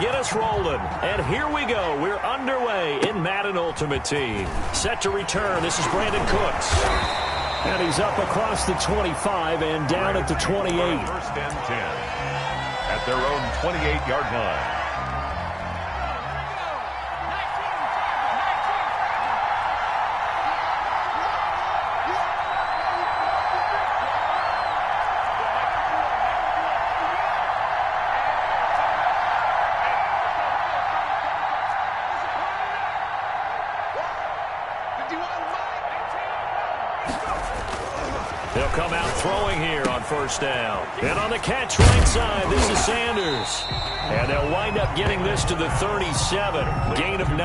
get us rolling. And here we go. We're underway in Madden Ultimate Team. Set to return. This is Brandon Cooks. And he's up across the 25 and down at the 28. First and 10 at their own 28-yard line. He'll come out throwing here on first down. And on the catch right side, this is Sanders. And they'll wind up getting this to the 37. Gain of 9.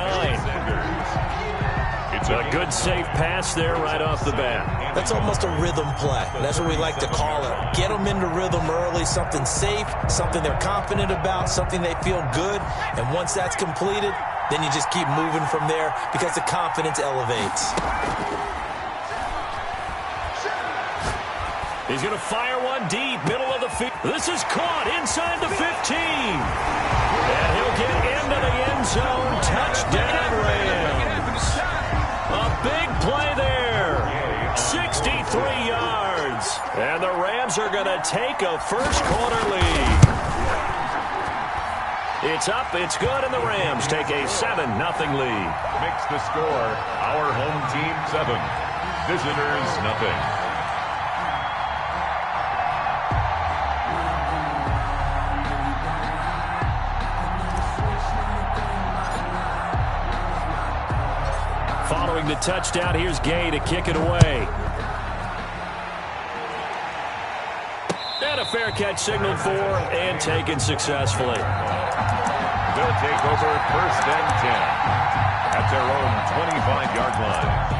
It's a good safe pass there right off the bat. That's almost a rhythm play. That's what we like to call it. Get them into rhythm early, something safe, something they're confident about, something they feel good. And once that's completed, then you just keep moving from there because the confidence elevates. He's going to fire one deep, middle of the field. This is caught inside the 15. And he'll get into the end zone. Touchdown, Rams. A big play there. 63 yards. And the Rams are going to take a first-quarter lead. It's up, it's good, and the Rams take a 7-0 lead. Makes the score our home team 7, visitors nothing. Following the touchdown, here's Gay to kick it away. And a fair catch signaled for and taken successfully. They'll take over first and 10 at their own 25-yard line.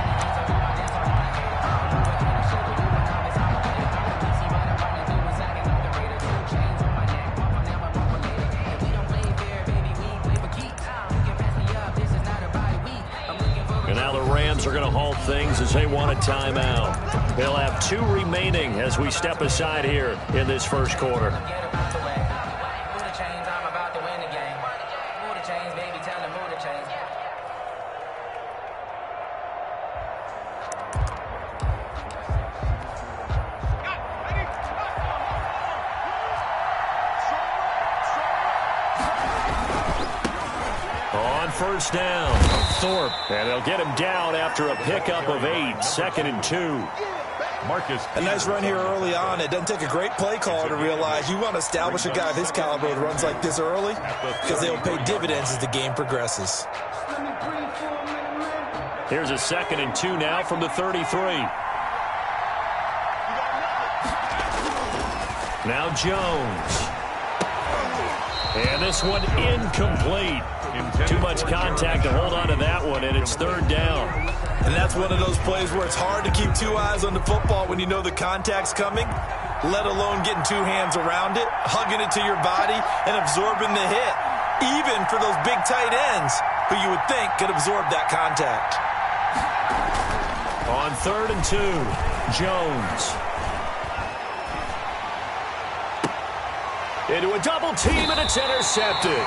And now the Rams are going to halt things as they want a timeout. They'll have 2 remaining as we step aside here in this first quarter. First down, Thorpe, and they'll get him down after a pickup of 8, 2nd and 2. Marcus, a nice run here early on. It doesn't take a great play caller to realize you want to establish a guy of his caliber that runs like this early because they'll pay dividends as the game progresses. Here's a 2nd and 2 now from the 33. Now Jones. And this one incomplete. Too much contact to hold on to that one, and it's 3rd down. And that's one of those plays where it's hard to keep 2 eyes on the football when you know the contact's coming, let alone getting 2 hands around it, hugging it to your body, and absorbing the hit, even for those big tight ends who you would think could absorb that contact. On 3rd and 2, Jones. Into a double team, and it's intercepted.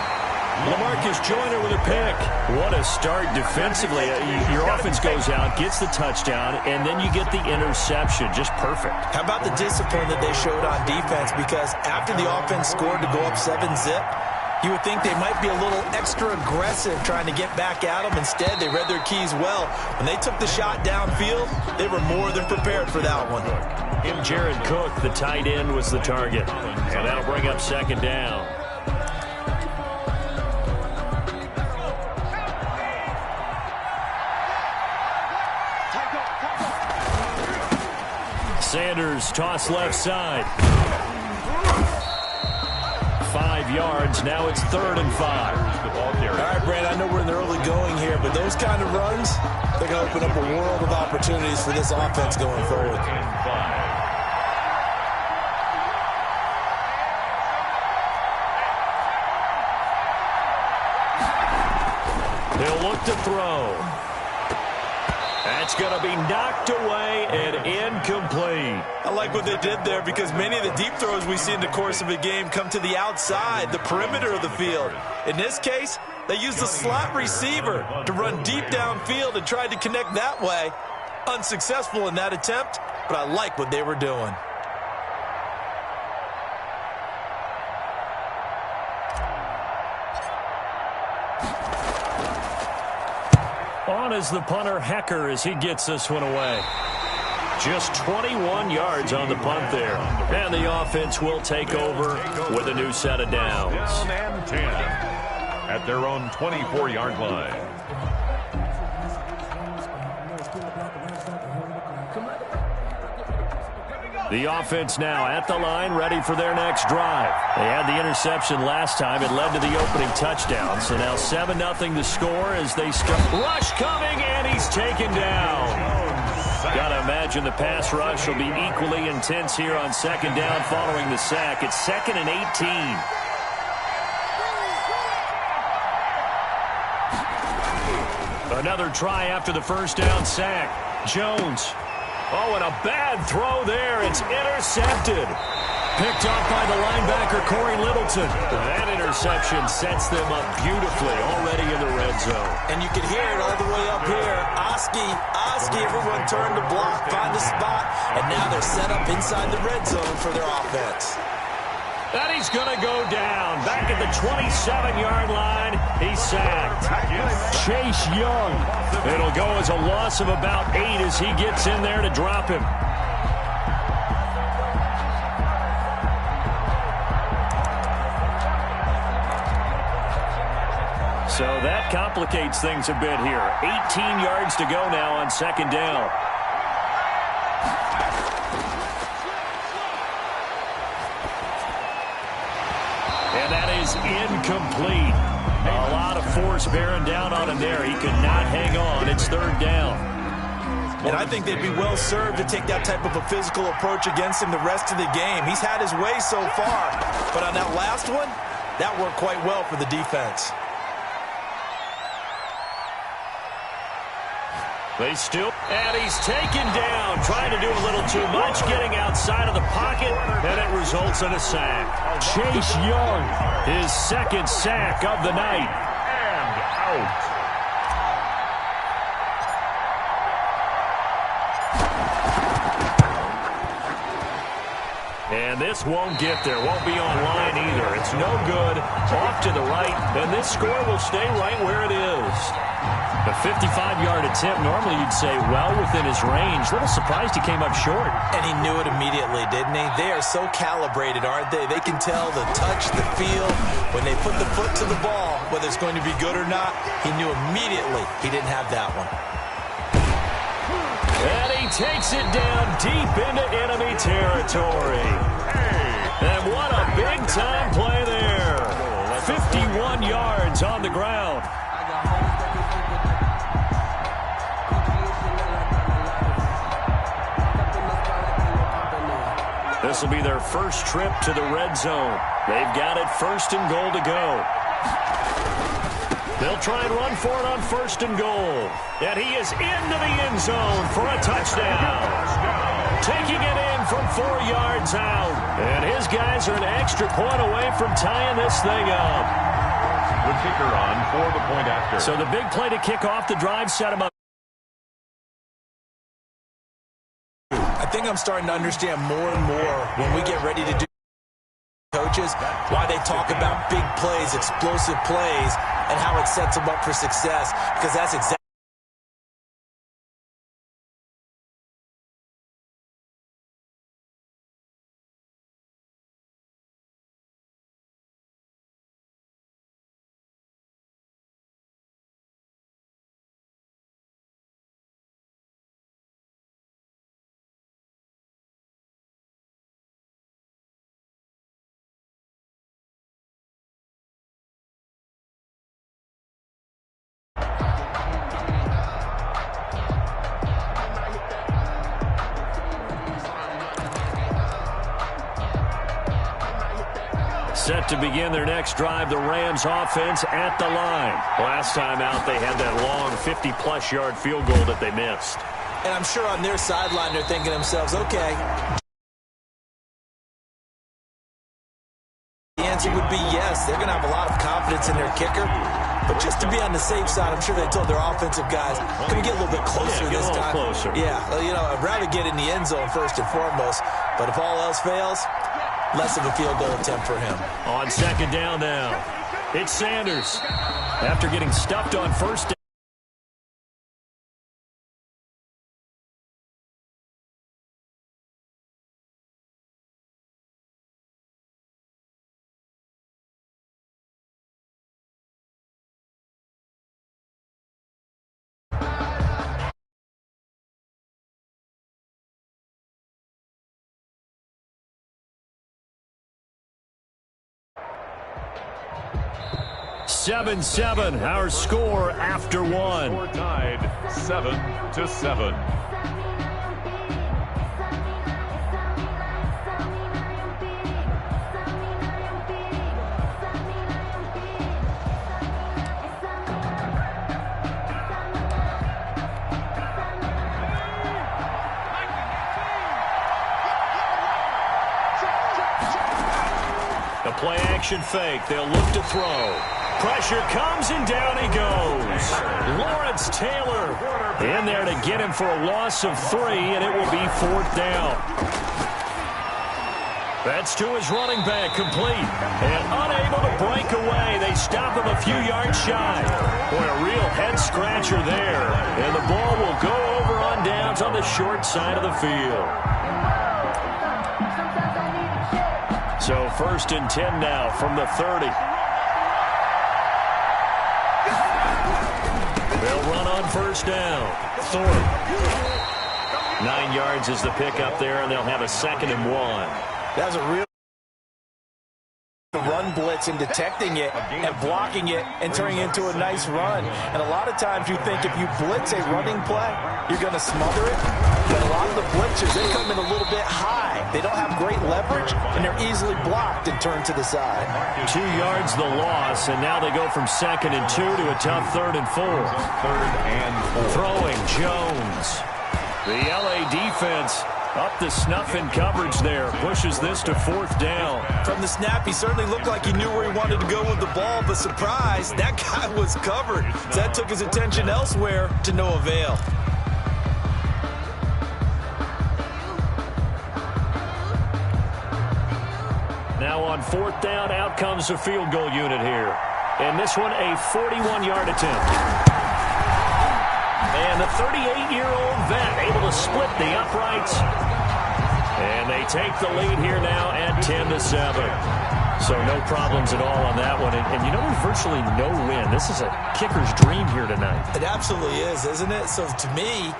LaMarcus Joyner with a pick. What a start defensively. Your offense goes out, gets the touchdown, and then you get the interception. Just perfect. How about the discipline that they showed on defense? Because after the offense scored to go up 7-zip, you would think they might be a little extra aggressive trying to get back at them. Instead, they read their keys well. When they took the shot downfield, they were more than prepared for that one. In Jared Cook, the tight end, was the target. And that'll bring up 2nd down. Sanders toss left side. 5 yards. Now it's 3rd and 5. All right, Brad, I know we're in the early going here, but those kind of runs, they're going to open up a world of opportunities for this offense going forward. He'll look to throw. That's going to be knocked away and incomplete. I like what they did there because many of the deep throws we see in the course of a game come to the outside, the perimeter of the field. In this case, they used the slot receiver to run deep downfield and tried to connect that way. Unsuccessful in that attempt, but I like what they were doing. On is the punter, Hecker, as he gets this one away. Just 21 yards on the punt there. And the offense will take over with a new set of downs. Down and 10 at their own 24-yard line. The offense now at the line, ready for their next drive. They had the interception last time. It led to the opening touchdown. So now 7-0 the score as they start. Rush coming, and he's taken down. Got to imagine the pass rush will be equally intense here on second down following the sack. It's 2nd and 18. Another try after the first down sack. Jones. Oh, and a bad throw there. It's intercepted. Picked off by the linebacker, Corey Littleton. That interception sets them up beautifully already in the red zone. And you can hear it all the way up here. Oski, everyone turned to block, find a spot, and now they're set up inside the red zone for their offense. And he's going to go down. Back at the 27-yard line, he's sacked. Chase Young. It'll go as a loss of about 8 as he gets in there to drop him. So that complicates things a bit here. 18 yards to go now on second down. And that is incomplete. A lot of force bearing down on him there. He could not hang on. It's third down. And I think they'd be well served to take that type of a physical approach against him the rest of the game. He's had his way so far. But on that last one, that worked quite well for the defense. They still, and he's taken down, trying to do a little too much, getting outside of the pocket, and it results in a sack. Chase Young, his second sack of the night. And out. And this won't get there, won't be online either. It's no good, off to the right, and this score will stay right where it is. A 55-yard attempt, normally you'd say well within his range. A little surprised he came up short. And he knew it immediately, didn't he? They are so calibrated, aren't they? They can tell the touch, the feel. When they put the foot to the ball, whether it's going to be good or not, he knew immediately he didn't have that one. And he takes it down deep into enemy territory. And what a big-time play there. 51 yards on the ground. This will be their first trip to the red zone. They've got it 1st and goal to go. They'll try and run for it on 1st and goal. And he is into the end zone for a touchdown. Taking it in from 4 yards out. And his guys are an extra point away from tying this thing up. The kicker on for the point after. So the big play to kick off the drive set him up. I think I'm starting to understand more and more when we get ready to do coaches, why they talk about big plays, explosive plays, and how it sets them up for success, because that's exactly Set to begin their next drive, the Rams offense at the line. Last time out, they had that long 50-plus yard field goal that they missed. And I'm sure on their sideline, they're thinking to themselves, okay, the answer would be yes. They're going to have a lot of confidence in their kicker. But just to be on the safe side, I'm sure they told their offensive guys, can we get a little bit closer this time? Closer. Yeah, you know, I'd rather get in the end zone first and foremost. But if all else fails, less of a field goal attempt for him. On second down now, it's Sanders. After getting stuffed on first down. Seven, our score after one. Score tied 7-7. The play action fake. They'll look to throw. Pressure comes, and down he goes. Lawrence Taylor in there to get him for a loss of 3, and it will be 4th down. That's to his running back, complete. And unable to break away. They stop him a few yards shy. Boy, a real head-scratcher there. And the ball will go over on downs on the short side of the field. So 1st and 10 now from the 30. They'll run on 1st down. Thorpe. 9 yards is the pickup there, and they'll have a 2nd and 1. That's a real run blitz and detecting it and blocking it and turning it into a nice run. And a lot of times you think if you blitz a running play, you're going to smother it. But a lot of the blitzers, they come in a little bit high. They don't have great leverage, and they're easily blocked and turned to the side. 2 yards the loss, and now they go from 2nd and 2 to a tough 3rd and 4. 3rd and 4. Throwing Jones. The LA defense up to snuff in coverage there. Pushes this to 4th down. From the snap, he certainly looked like he knew where he wanted to go with the ball, but surprise, that guy was covered. So that took his attention elsewhere to no avail. Now on 4th down, out comes the field goal unit here. And this one, a 41-yard attempt. And the 38-year-old vet able to split the uprights. And they take the lead here now at 10-7. So no problems at all on that one. And you know, there's virtually no win. This is a kicker's dream here tonight. It absolutely is, isn't it? So to me,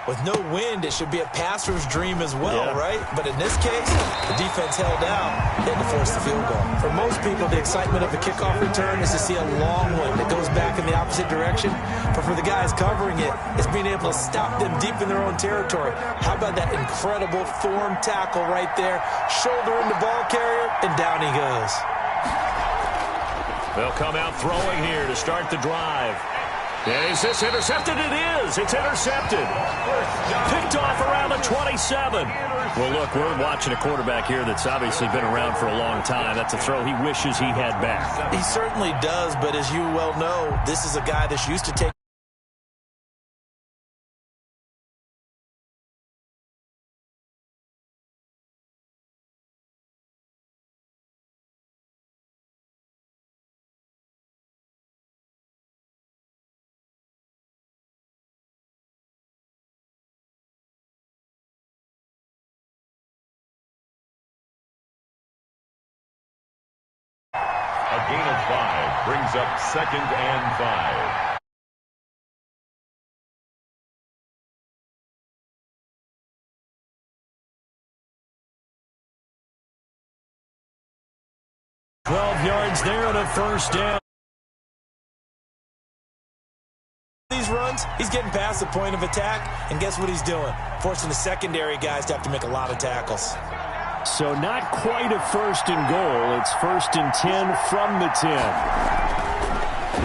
with no wind, it should be a passer's dream as well, right? But in this case, the defense held out, had to force the field goal. For most people, the excitement of a kickoff return is to see a long one that goes back in the opposite direction. But for the guys covering it, it's being able to stop them deep in their own territory. How about that incredible form tackle right there? Shoulder in the ball carrier, and down he goes. They'll come out throwing here to start the drive. And is this intercepted? It is. It's intercepted. Picked off around the 27. Well, look, we're watching a quarterback here that's obviously been around for a long time. That's a throw he wishes he had back. He certainly does, but as you well know, this is a guy that's used to take. A gain of 5 brings up 2nd and 5. Yards there and a 1st down. These runs, he's getting past the point of attack, and guess what he's doing? Forcing the secondary guys to have to make a lot of tackles. So not quite a 1st and goal. It's 1st and 10 from the 10.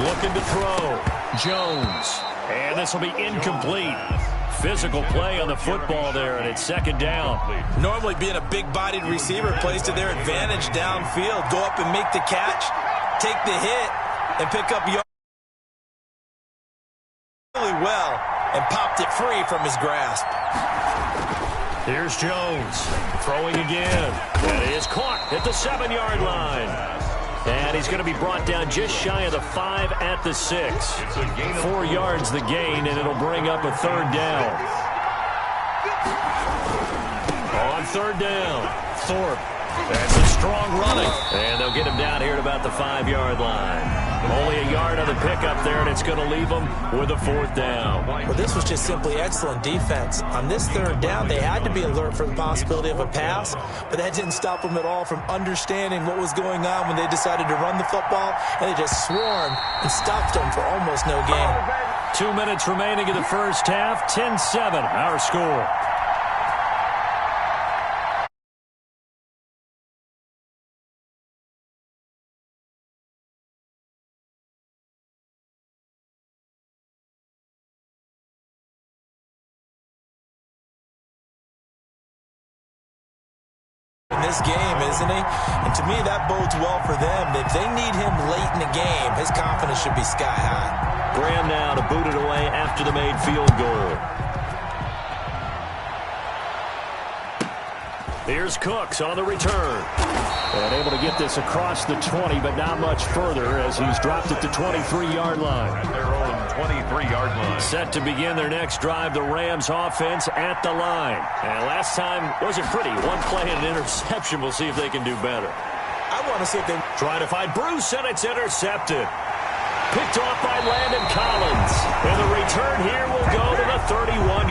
Looking to throw. Jones. And this will be incomplete. Physical play on the football there, and it's 2nd down. Normally being a big-bodied receiver plays to their advantage downfield. Go up and make the catch, take the hit, and pick up yards really well, and popped it free from his grasp. Here's Jones, throwing again. And he is caught at the 7-yard line. And he's going to be brought down just shy of the 5 at the 6. 4 yards the gain, and it'll bring up a 3rd down. On 3rd down, Thorpe. That's a strong running. And they'll get him down here at about the 5-yard line. Only a yard on the pickup there, and it's going to leave them with a 4th down. Well, this was just simply excellent defense. On this 3rd down, they had to be alert for the possibility of a pass, but that didn't stop them at all from understanding what was going on when they decided to run the football, and they just swarmed and stopped them for almost no gain. 2 minutes remaining in the first half, 10-7, our score. In this game, isn't he? And to me, that bodes well for them. If they need him late in the game, his confidence should be sky high. Graham now to boot it away after the made field goal. Here's Cooks on the return. And able to get this across the 20, but not much further as he's dropped at the 23-yard line. At their own 23-yard line. Set to begin their next drive, the Rams offense at the line. And last time wasn't pretty. One play and an interception. We'll see if they can do better. I want to see if they try to find Bruce, and it's intercepted. Picked off by Landon Collins. And the return here will go to the 31.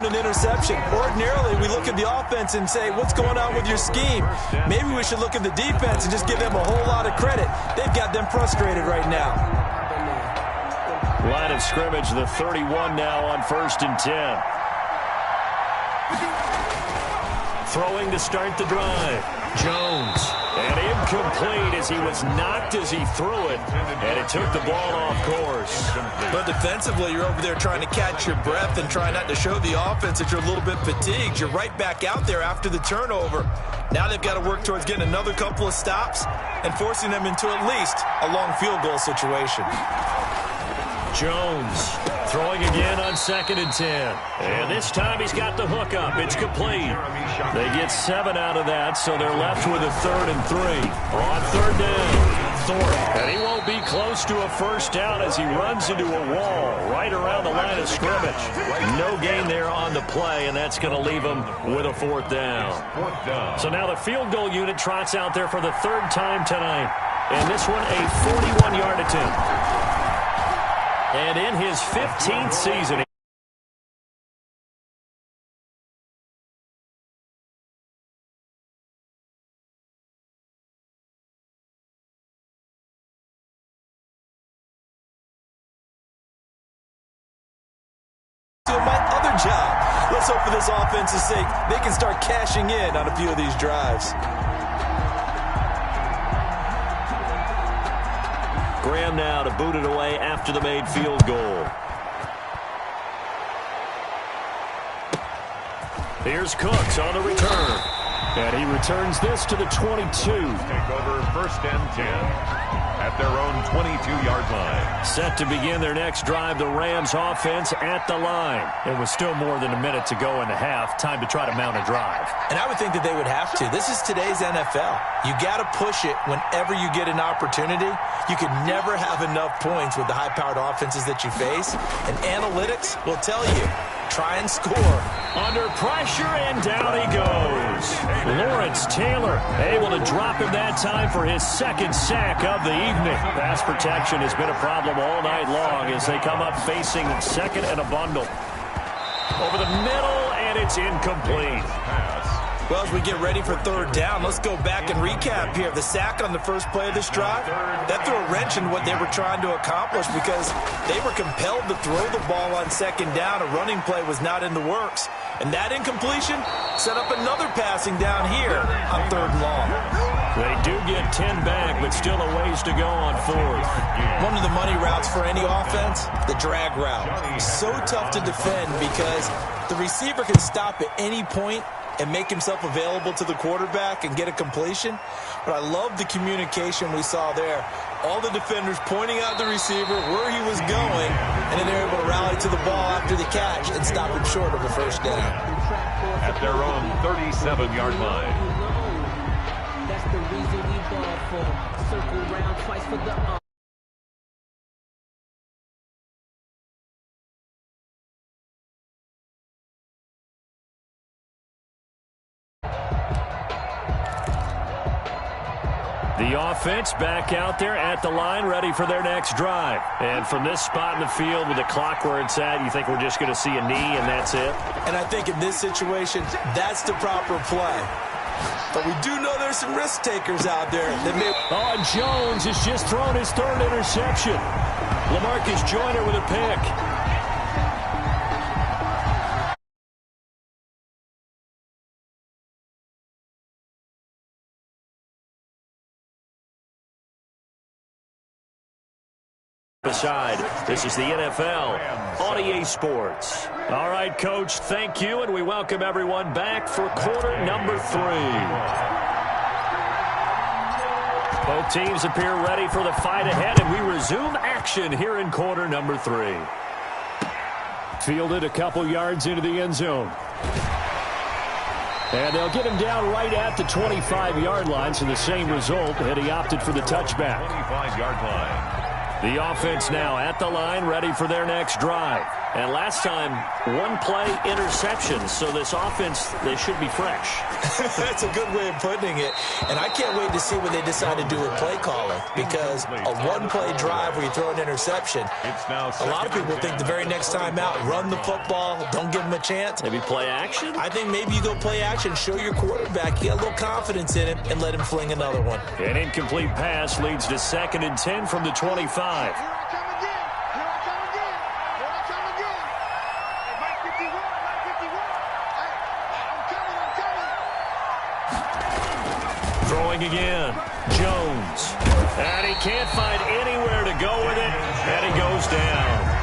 An interception. Ordinarily, we look at the offense and say, what's going on with your scheme? Maybe we should look at the defense and just give them a whole lot of credit. They've got them frustrated right now. Line of scrimmage, the 31 now on 1st and 10. Throwing to start the drive. Jones. And incomplete as he was knocked as he threw it. And it took the ball off course. But defensively, you're over there trying to catch your breath and try not to show the offense that you're a little bit fatigued. You're right back out there after the turnover. Now they've got to work towards getting another couple of stops and forcing them into at least a long field goal situation. Jones throwing again on 2nd and 10. And this time he's got the hook up. It's complete. They get 7 out of that, so they're left with a 3rd and 3. On 3rd down, Thorpe. And he won't be close to a 1st down as he runs into a wall right around the line of scrimmage. No gain there on the play, and that's going to leave him with a 4th down. So now the field goal unit trots out there for the 3rd time tonight. And this one a 41-yard attempt. And in his 15th season, doing my other job. Let's hope for this offense's sake they can start cashing in on a few of these drives. Graham now to boot it away after the made field goal. Here's Cooks on the return. And he returns this to the 22. Take over 1st and 10 at their own 22-yard line. Set to begin their next drive, the Rams offense at the line. It was still more than a minute to go in the half. Time to try to mount a drive. And I would think that they would have to. This is today's NFL. You got to push it whenever you get an opportunity. You could never have enough points with the high-powered offenses that you face. And analytics will tell you, try and score. Under pressure, and down he goes. Lawrence Taylor able to drop him that time for his 2nd sack of the evening. Pass protection has been a problem all night long as they come up facing 2nd and a bundle. Over the middle, and it's incomplete. Well, as we get ready for third down, let's go back and recap here. The sack on the first play of this drive, that threw a wrench in what they were trying to accomplish because they were compelled to throw the ball on second down. A running play was not in the works. And that incompletion set up another passing down here on third and long. They do get 10 back, but still a ways to go on fourth. One of the money routes for any offense, the drag route. So tough to defend because the receiver can stop at any point and make himself available to the quarterback and get a completion. But I love the communication we saw there. All the defenders pointing out the receiver where he was going, and then they're able to rally to the ball after the catch and stop him short of a first down. At their own 37-yard line. That's the reason we ball for. Circle round twice for the The offense back out there at the line, ready for their next drive. And from this spot in the field with the clock where it's at, you think we're just going to see a knee and that's it? And I think in this situation, that's the proper play. But we do know there's some risk takers out there. Oh, and Jones has just thrown his third interception. LaMarcus Joyner with a pick. Aside, this is the NFL on EA Sports. All right, Coach, thank you, and we welcome everyone back for quarter number 3. Both teams appear ready for the fight ahead, and we resume action here in quarter number 3. Fielded a couple yards into the end zone. And they'll get him down right at the 25-yard line, so the same result, and he opted for the touchback. 25-yard line. The offense now at the line, ready for their next drive. And last time, one-play interceptions, so this offense, they should be fresh. That's a good way of putting it. And I can't wait to see when they decide to do a play calling, because a one-play drive where you throw an interception, a lot of people think the very next time out, run the football, don't give them a chance. Maybe play action? I think maybe you go play action, show your quarterback, you got a little confidence in him, and let him fling another one. An incomplete pass leads to 2nd and 10 from the 25. Throwing again, Jones. And he can't find anywhere to go with it, and he goes down.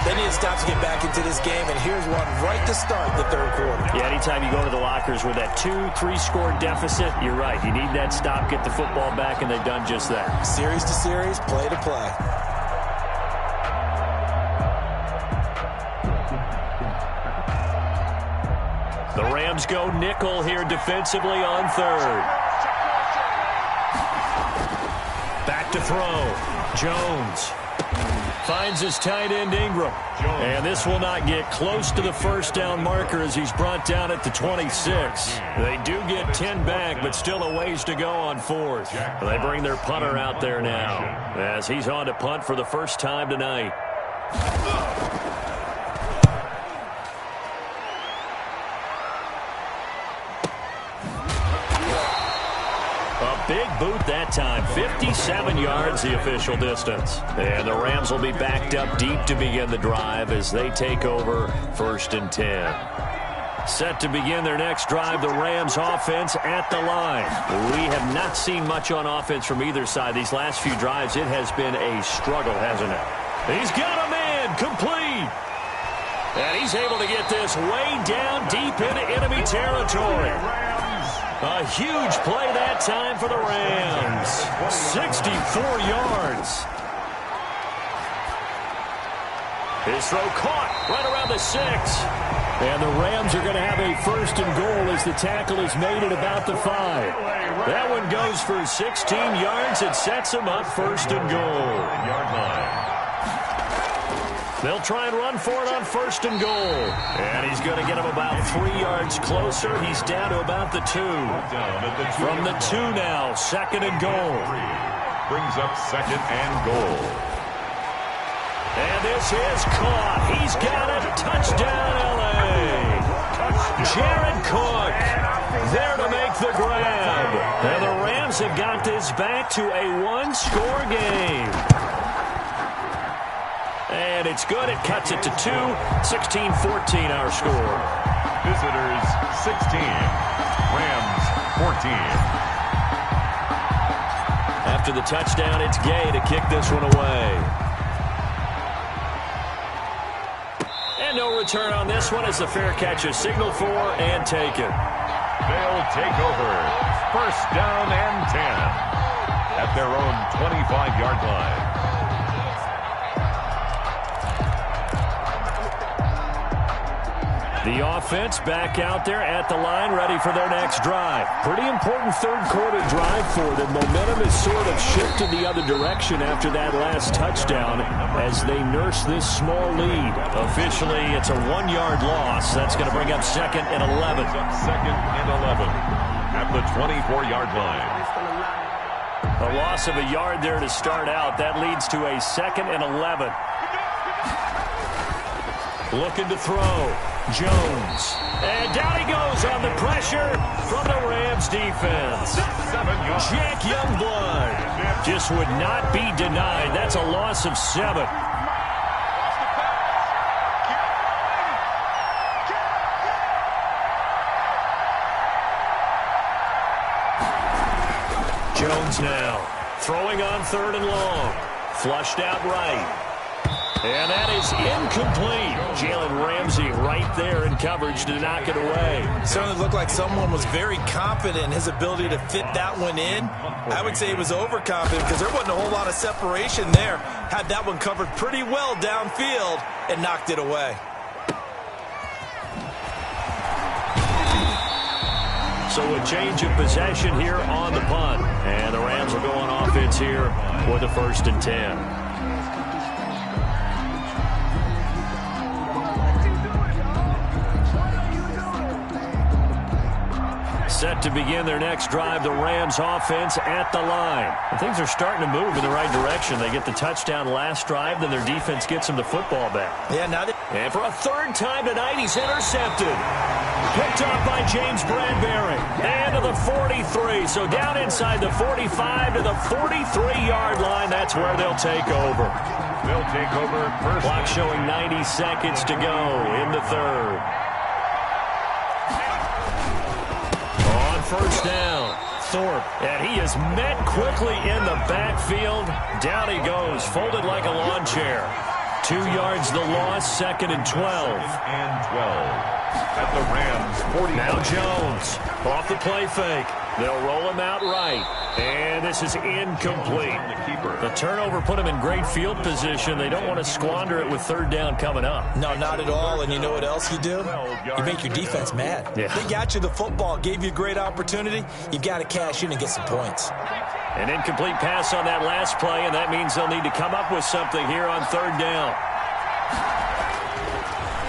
They need to stop to get back into this game, and here's one right to start the third quarter. Yeah, anytime you go to the lockers with that 2-3 score deficit, you're right. You need that stop, get the football back, and they've done just that. Series to series, play to play. The Rams go nickel here defensively on third. Back to throw. Jones finds his tight end Ingram. And this will not get close to the first down marker as he's brought down at the 26. They do get 10 back, but still a ways to go on fourth. They bring their punter out there now as he's on to punt for the first time tonight. Big boot that time. 57 yards the official distance. And the Rams will be backed up deep to begin the drive as they take over 1st and 10. Set to begin their next drive, the Rams offense at the line. We have not seen much on offense from either side. These last few drives, it has been a struggle, hasn't it? He's got a man, complete. And he's able to get this way down deep into enemy territory. A huge play that time for the Rams. 64 yards. His throw caught right around the 6. And the Rams are going to have a 1st and goal as the tackle is made at about the 5. That one goes for 16 yards. It sets them up 1st and goal. Yard line. They'll try and run for it on 1st and goal. And he's going to get him about 3 yards closer. He's down to about the 2. From the 2 now, 2nd and goal. Brings up 2nd and goal. And this is caught. He's got it. Touchdown, L.A. Jared Cook there to make the grab. And the Rams have got this back to a one-score game. And it's good. It cuts it to 2. 16-14 our score. Visitors 16. Rams 14. After the touchdown, it's Gay to kick this one away. And no return on this one as the fair catch is signaled for and taken. They'll take over. First down and 10 at their own 25-yard line. The offense back out there at the line, ready for their next drive. Pretty important third-quarter drive for them. Momentum has sort of shifted the other direction after that last touchdown as they nurse this small lead. Officially, it's a 1-yard loss. That's going to bring up 2nd and 11. Second and 11 at the 24-yard line. A loss of a yard there to start out. That leads to a 2nd and 11. Looking to throw. Jones. And down he goes on the pressure from the Rams defense. Jack Youngblood just would not be denied. That's a loss of 7. Jones now throwing on 3rd and long. Flushed out right. And that is incomplete. Jalen Ramsey right there in coverage to knock it away. Certainly looked like someone was very confident in his ability to fit that one in. I would say he was overconfident because there wasn't a whole lot of separation there. Had that one covered pretty well downfield and knocked it away. So a change of possession here on the punt. And the Rams will go on offense here with a 1st and 10. Set to begin their next drive, the Rams offense at the line. And things are starting to move in the right direction. They get the touchdown last drive, then their defense gets them the football back. Yeah, now and for a 3rd time tonight, he's intercepted. Picked off by James Bradbury. And to the 43. So down inside the 45 to the 43-yard line. That's where they'll take over. They'll take over first. Clock showing 90 seconds to go in the 3rd. First down, Thorpe, and he is met quickly in the backfield. Down he goes, folded like a lawn chair. 2 yards the loss, 2nd and 12. And 12 at the Rams 40. Now Jones off the play fake. They'll roll him out right. And this is incomplete. The turnover put him in great field position. They don't want to squander it with 3rd down coming up. No, not at all. And you know what else you do? You make your defense mad. Yeah. They got you the football, gave you a great opportunity. You've got to cash in and get some points. An incomplete pass on that last play, and that means they'll need to come up with something here on 3rd down.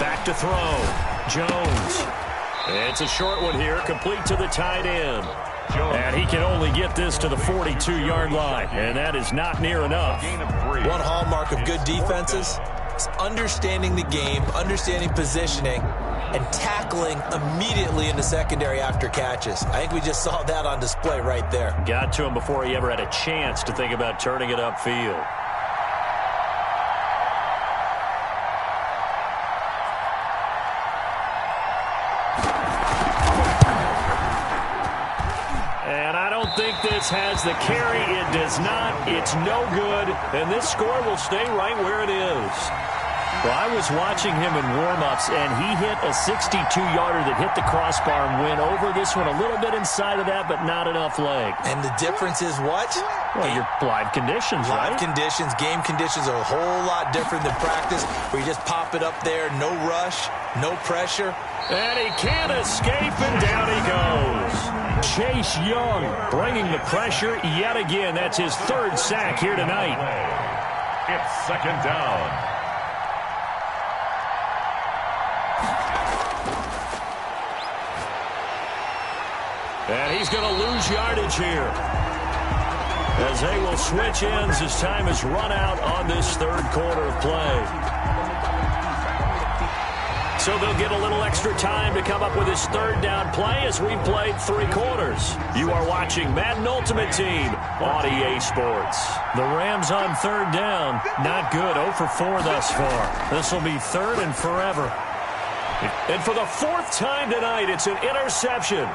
Back to throw. Jones. It's a short one here, complete to the tight end. And he can only get this to the 42-yard line, and that is not near enough. One hallmark of good defenses is understanding the game, understanding positioning, and tackling immediately in the secondary after catches. I think we just saw that on display right there. Got to him before he ever had a chance to think about turning it upfield. This has the carry. It does not. It's no good. And this score will stay right where it is. Well, I was watching him in warm-ups, and he hit a 62-yarder that hit the crossbar and went over. This one a little bit inside of that, but not enough leg. And the difference is what? Well, your live conditions, right? Live conditions, game conditions are a whole lot different than practice, where you just pop it up there, no rush, no pressure. And he can't escape, and down he goes. Chase Young bringing the pressure yet again. That's his 3rd sack here tonight. It's 2nd down. And he's going to lose yardage here, as they will switch ends as time has run out on this 3rd quarter of play. So they'll get a little extra time to come up with his third down play as we've played 3 quarters. You are watching Madden Ultimate Team on EA Sports. The Rams on third down. Not good. 0 for 4 thus far. This will be third and forever. And for the 4th time tonight, it's an interception.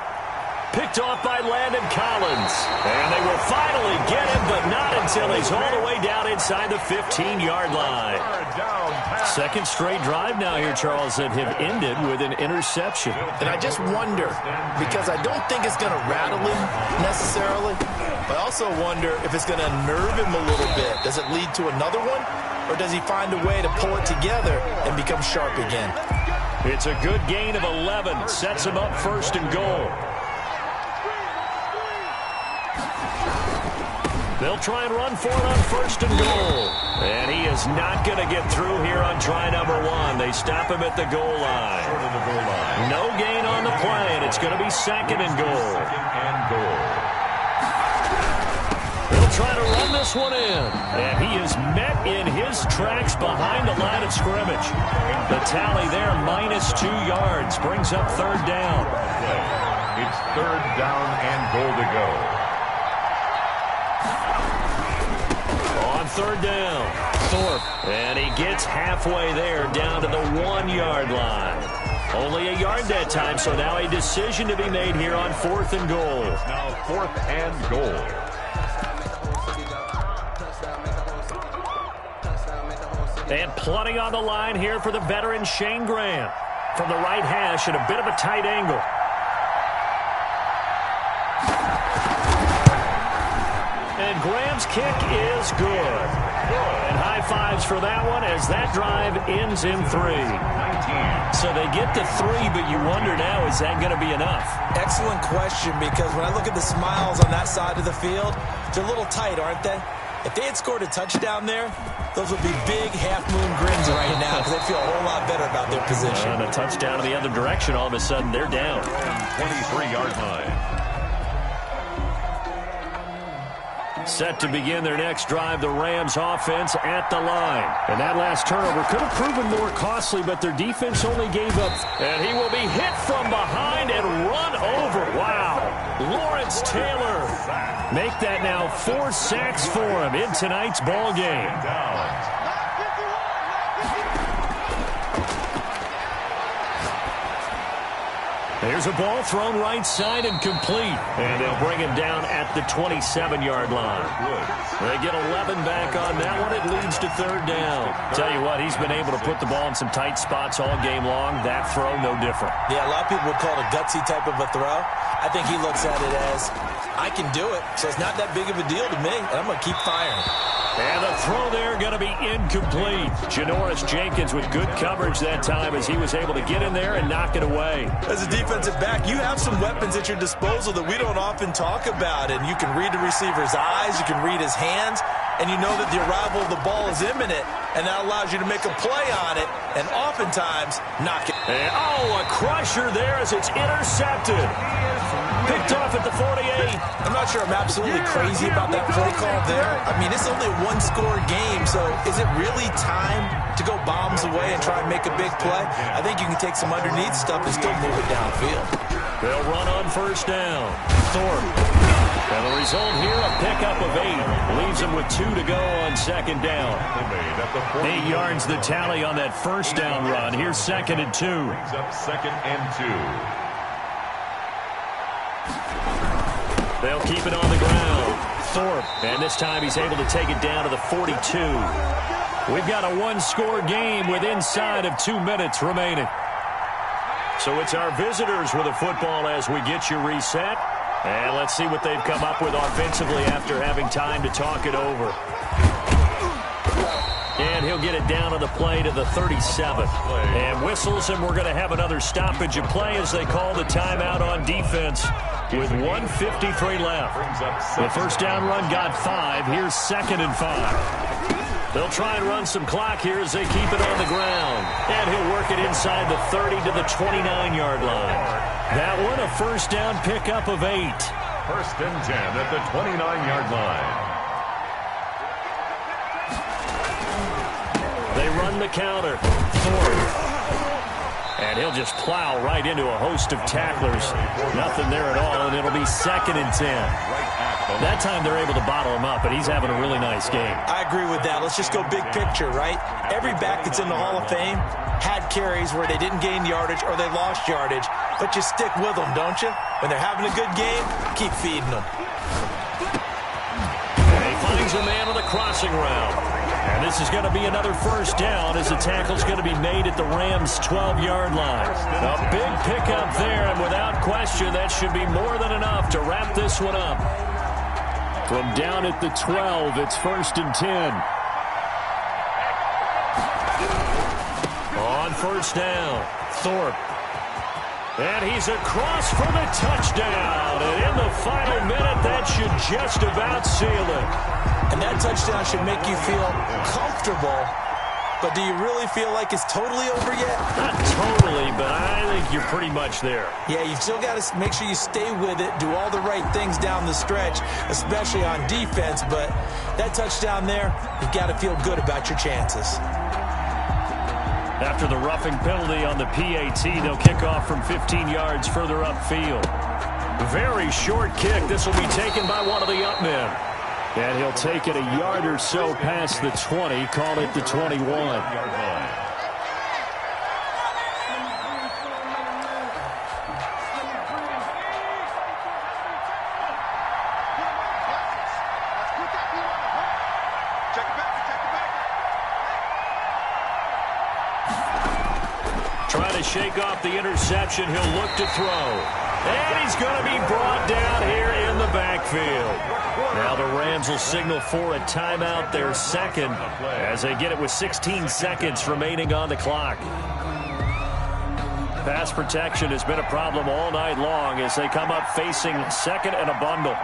Picked off by Landon Collins. And they will finally get him, but not until he's all the way down inside the 15-yard line. Second straight drive now here, Charles, that have ended with an interception. And I just wonder, because I don't think it's going to rattle him necessarily, but I also wonder if it's going to unnerve him a little bit. Does it lead to another one, or does he find a way to pull it together and become sharp again? It's a good gain of 11. Sets him up first and goal. They'll try and run for it on first and goal. And he is not going to get through here on try number 1. They stop him at the goal line. No gain on the play, and it's going to be second and goal. They'll try to run this one in. And he is met in his tracks behind the line of scrimmage. The tally there, -2 yards, brings up third down. It's third down and goal to go. Third down, Thorpe, and he gets halfway there down to the 1-yard line. Only a yard that time, so now a decision to be made here on 4th and goal. Now 4th and goal. And plenty on the line here for the veteran Shane Graham. From the right hash at a bit of a tight angle. And Graham's kick is good. And high fives for that one as that drive ends in 3. So they get to 3, but you wonder now, is that going to be enough? Excellent question, because when I look at the smiles on that side of the field, they're a little tight, aren't they? If they had scored a touchdown there, those would be big half-moon grins right now because they feel a whole lot better about their position. And a touchdown in the other direction, all of a sudden they're down. 23-yard line. Set to begin their next drive, the Rams offense at the line. And that last turnover could have proven more costly, but their defense only gave up. And he will be hit from behind and run over. Wow. Lawrence Taylor. Make that now 4 sacks for him in tonight's ball game. There's a ball thrown right side and complete. And they'll bring him down at the 27-yard line. They get 11 back on that one. It leads to third down. Tell you what, he's been able to put the ball in some tight spots all game long. That throw, no different. Yeah, a lot of people would call it a gutsy type of a throw. I think he looks at it as, I can do it, so it's not that big of a deal to me, and I'm going to keep firing. And the throw there going to be incomplete. Janoris Jenkins with good coverage that time as he was able to get in there and knock it away. As a defensive back, you have some weapons at your disposal that we don't often talk about. And you can read the receiver's eyes, you can read his hands, and you know that the arrival of the ball is imminent. And that allows you to make a play on it and oftentimes knock it. And, a crusher there as it's intercepted. Picked off at the 48. I'm not sure I'm absolutely crazy about that play call there. I mean, it's only a one-score game, so is it really time to go bombs away and try and make a big play? I think you can take some underneath stuff and still move it downfield. They'll run on first down. Thorpe. And the result here, a pickup of 8. Leaves him with 2 to go on second down. 8 yards the tally on that first down run. Here's second and 2. Brings up second and 2. They'll keep it on the ground. Thorpe, and this time he's able to take it down to the 42. We've got a one-score game with inside of 2 minutes remaining. So it's our visitors with the football as we get you reset. And let's see what they've come up with offensively after having time to talk it over. And he'll get it down to the play to the 37. And whistles, and we're going to have another stoppage of play as they call the timeout on defense with 1:53 left. The first down run got 5. Here's second and 5. They'll try and run some clock here as they keep it on the ground. And he'll work it inside the 30 to the 29-yard line. That one, a first down pickup of 8. First and 10 at the 29-yard line. They run the counter. Ford. And he'll just plow right into a host of tacklers. Nothing there at all, and it'll be 2nd and 10. That time they're able to bottle him up, and he's having a really nice game. I agree with that. Let's just go big picture, right? Every back that's in the Hall of Fame had carries where they didn't gain yardage or they lost yardage, but you stick with them, don't you? When they're having a good game, keep feeding them. And he finds a man on the crossing route. And this is going to be another first down as the tackle's going to be made at the Rams' 12-yard line. A big pickup there, and without question, that should be more than enough to wrap this one up. From down at the 12, it's 1st and 10. On first down, Thorpe. And he's across for the touchdown. And in the final minute, that should just about seal it. And that touchdown should make you feel comfortable. But do you really feel like it's totally over yet? Not totally, but I think you're pretty much there. Yeah, you've still got to make sure you stay with it, do all the right things down the stretch, especially on defense. But that touchdown there, you've got to feel good about your chances. After the roughing penalty on the PAT, they'll kick off from 15 yards further upfield. Very short kick. This will be taken by one of the up men. And he'll take it a yard or so past the 20, call it the 21. Trying to shake off the interception. He'll look to throw. And he's going to be brought down here in the backfield. Now the Rams will signal for a timeout, their second, as they get it with 16 seconds remaining on the clock. Pass protection has been a problem all night long as they come up facing 2nd and a bundle.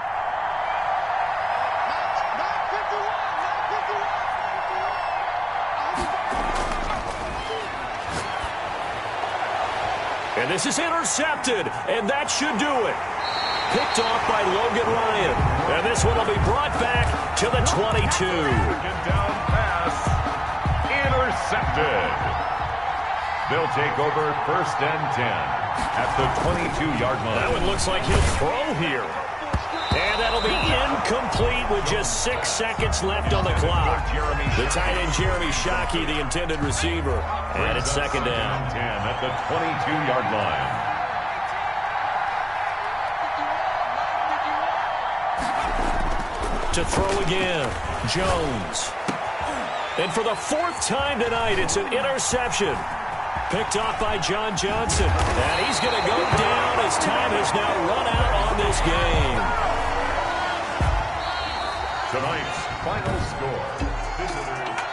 And this is intercepted, and that should do it. Picked off by Logan Ryan. And this one will be brought back to the 22. Down pass. Intercepted. They'll take over 1st and 10 at the 22-yard line. That one looks like he'll throw here. And that'll be incomplete with just 6 seconds left on the clock. The tight end, Jeremy Shockey, the intended receiver. And it's 2nd down. 10 at the 22-yard line. To throw again, Jones. And for the 4th time tonight, it's an interception. Picked off by John Johnson. And he's going to go down as time has now run out on this game. Tonight's final score. Visitors